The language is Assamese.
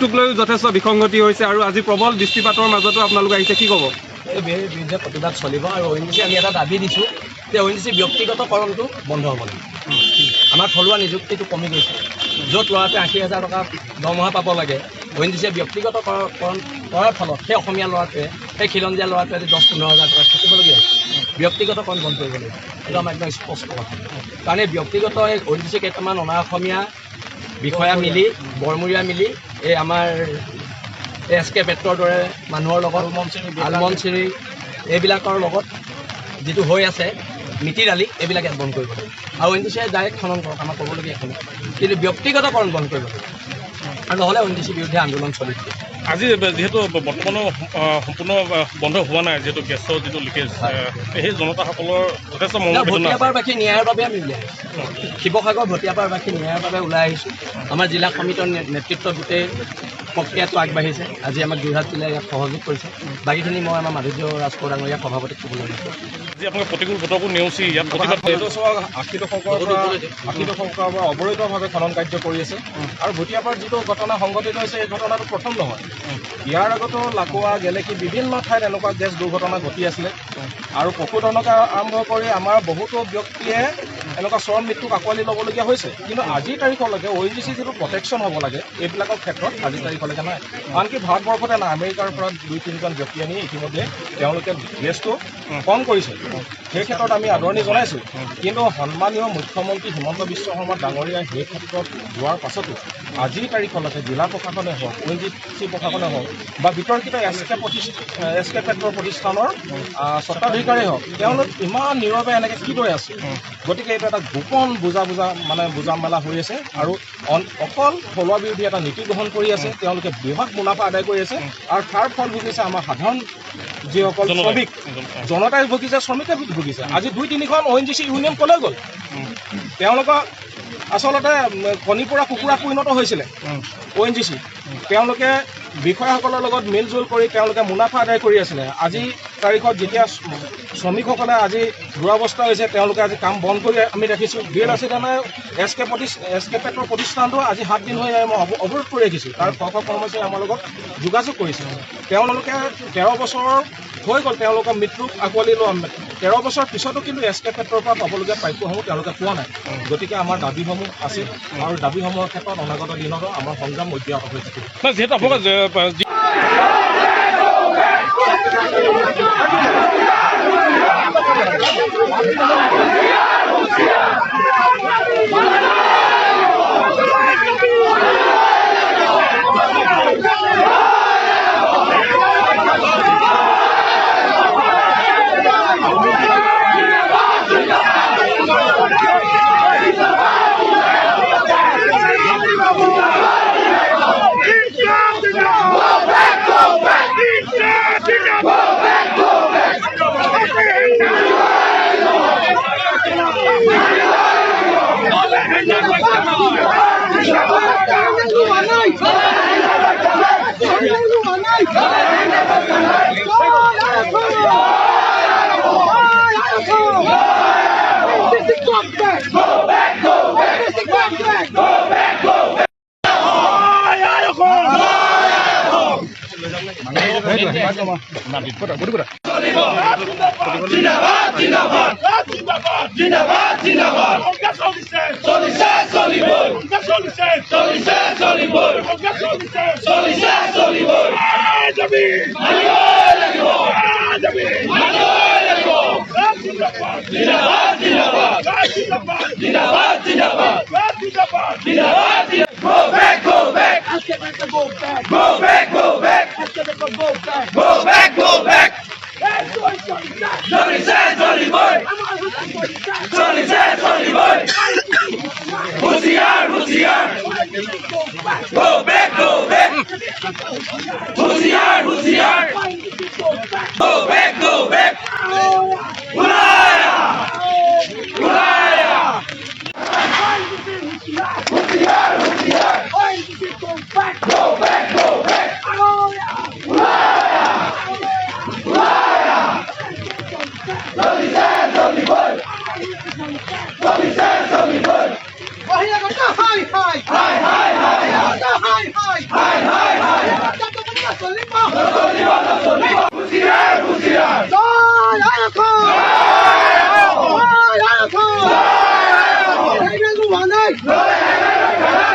নিয়োগটোক লৈ যথেষ্ট বিসংগতি হৈছে আৰু আজি প্ৰবল দৃষ্টিপাতৰ মাজতো আপোনালোক আহিছে, কি ক'ব? এই বিৰুদ্ধে প্ৰতিবাদ চলিব আৰু ONGC আমি এটা দাবী দিছোঁ যে ONGC ব্যক্তিগতকৰণটো বন্ধ হ'ব লাগে। আমাৰ থলুৱা নিযুক্তিটো কমি গৈছে, য'ত ল'ৰাটোৱে 80,000 টকা দৰমহা পাব লাগে, ONGC ব্যক্তিগতকৰণ কৰাৰ ফলত সেই অসমীয়া ল'ৰাটোৱে, সেই খিলঞ্জীয়া ল'ৰাটোৱে আজি 10-15,000 টকা থাকিবলগীয়া হৈছে। ব্যক্তিগতকৰণ বন্ধ কৰিব লাগিব, এইটো আমাৰ একদম স্পষ্ট কথা। কাৰণ এই ব্যক্তিগত এই ONGC কেইটামান অনা অসমীয়া বিষয়া মিলি, বৰমূৰীয়া মিলি এই আমাৰ SK পেট্ৰৰ দৰে মানুহৰ লগত, আলমনচিৰি এইবিলাকৰ লগত যিটো হৈ আছে মিতিৰালি, এইবিলাক ইয়াত বন্ধ কৰিব লাগে। আৰু ONGCয়ে ডাইৰেক্ট খনন কৰক, আমাৰ ক'বলগীয়া একো নাই, কিন্তু ব্যক্তিগতকৰণ বন্ধ কৰিব লাগে, আৰু নহ'লে ONGC বিৰুদ্ধে আন্দোলন চলি থাকে। আজি যিহেতু বৰ্তমানো সম্পূৰ্ণ বন্ধ হোৱা নাই, যিহেতু গেছৰ যিটো লিকেজ, সেই জনতাসকলৰ যথেষ্ট ভটিয়াপাৰবাসী ন্যায়ৰ বাবে আমি ওলাই আহিছোঁ। শিৱসাগৰ ভটিয়াপাৰবাসী ন্যায়ৰ বাবে ওলাই আহিছোঁ। আমাৰ জিলা সমিতিৰ নেতৃত্বত গোটেই প্ৰক্ৰিয়াটো আগবাঢ়িছে। আজি আমাক যোৰহাট জিলাই ইয়াত সহযোগ কৰিছে। বাকীখিনি মই আমাৰ মাধুৰ্য ৰাজখোৱা ডাঙৰীয়া সভাপতিক ক'বলৈ লৈছোঁ। আজি আপোনালোকে প্ৰতিকূল ভোটকো নেওচি ইয়াত প্ৰতিবাদ 80 দশকৰ পৰা অৱৈধভাৱে খনন কাৰ্য কৰি আছে। আৰু ভটিয়াপাৰত যিটো ঘটনা সংঘটিত হৈছে, এই ঘটনাটো প্ৰথম নহয়। ইয়াৰ আগতো লাকুৱা, গেলেকী বিভিন্ন ঠাইত এনেকুৱা গেছ দুৰ্ঘটনা ঘটি আছিলে। আৰু পশুধনকে আৰম্ভ কৰি আমাৰ বহুতো ব্যক্তিয়ে এনেকুৱা চৰম মৃত্যুক আঁকোৱালি ল'বলগীয়া হৈছে। কিন্তু আজিৰ তাৰিখলৈকে ONGC যিটো প্ৰটেকশ্যন হ'ব লাগে এইবিলাকৰ ক্ষেত্ৰত আজিৰ তাৰিখলৈকে নাই। আনকি ভাৰতবৰ্ষতে নাই, আমেৰিকাৰ পৰা 2-3জন ব্যক্তি আনি ইতিমধ্যে তেওঁলোকে গেছটো কম কৰিছে। সেই ক্ষেত্ৰত আমি আদৰণি জনাইছোঁ। কিন্তু সন্মানীয় মুখ্যমন্ত্ৰী হিমন্ত বিশ্ব শৰ্মা ডাঙৰীয়াই সেই ক্ষেত্ৰত যোৱাৰ পাছতো আজিৰ তাৰিখলৈকে জিলা প্ৰশাসনে হওক, ONGC প্ৰশাসনে হওক বা বিতৰ্কিত SK পেট্ৰৰ প্ৰতিষ্ঠানৰ স্বত্বাধিকাৰী হওক, তেওঁলোক ইমান নীৰৱে এনেকৈ কিদৰে আছে? গতিকে এইটো এটা গোপন বুজা মেলা হৈ আছে। আৰু অকল থলুৱা বিৰোধী এটা নীতি গ্ৰহণ কৰি আছে। তেওঁলোকে বৃহৎ মুনাফা আদায় কৰি আছে, আৰু তাৰ ফল ভুগিছে আমাৰ সাধাৰণ যিসকল শ্ৰমিক, জনতাই ভুগিছে, শ্ৰমিকে ভুগিছে। আজি 2-3খন ONGC ইউনিয়ন ক'লৈ গ'ল? তেওঁলোকক আচলতে কণী পৰা কুকুৰা পৰিণত হৈছিলে ONGC। তেওঁলোকে বিষয়াসকলৰ লগত মিলজুল কৰি তেওঁলোকে মুনাফা আদায় কৰি আছিলে। আজি তাৰিখত যেতিয়া শ্ৰমিকসকলে আজি দুৰৱস্থা হৈছে, তেওঁলোকে আজি কাম বন্ধ কৰি আমি দেখিছোঁ। BLRC থানাই SK পেট্ৰৰ প্ৰতিষ্ঠানটো আজি 7 দিন হৈ মই অৱৰোধ কৰি ৰাখিছোঁ। তাৰ কৰ্মচাৰীয়ে আমাৰ লগত যোগাযোগ কৰিছে। তেওঁলোকে 13 বছৰ হৈ গ'ল তেওঁলোকৰ মৃত্যুক আঁকোৱালি লোৱা। 13 বছৰ পিছতো কিন্তু SK পেট্ৰৰ পৰা পাবলগীয়া প্ৰাপ্যসমূহ তেওঁলোকে পোৱা নাই। গতিকে আমাৰ দাবীসমূহ আছিল, আৰু দাবীসমূহৰ ক্ষেত্ৰত অনাগত দিনতো আমাৰ সংগ্ৰাম অব্যাহত হৈ থাকিব। যিহেতু আপোনালোকে Hi, hi, hi, hi, hi, hi, hi, hi, hi, hi, hi. Come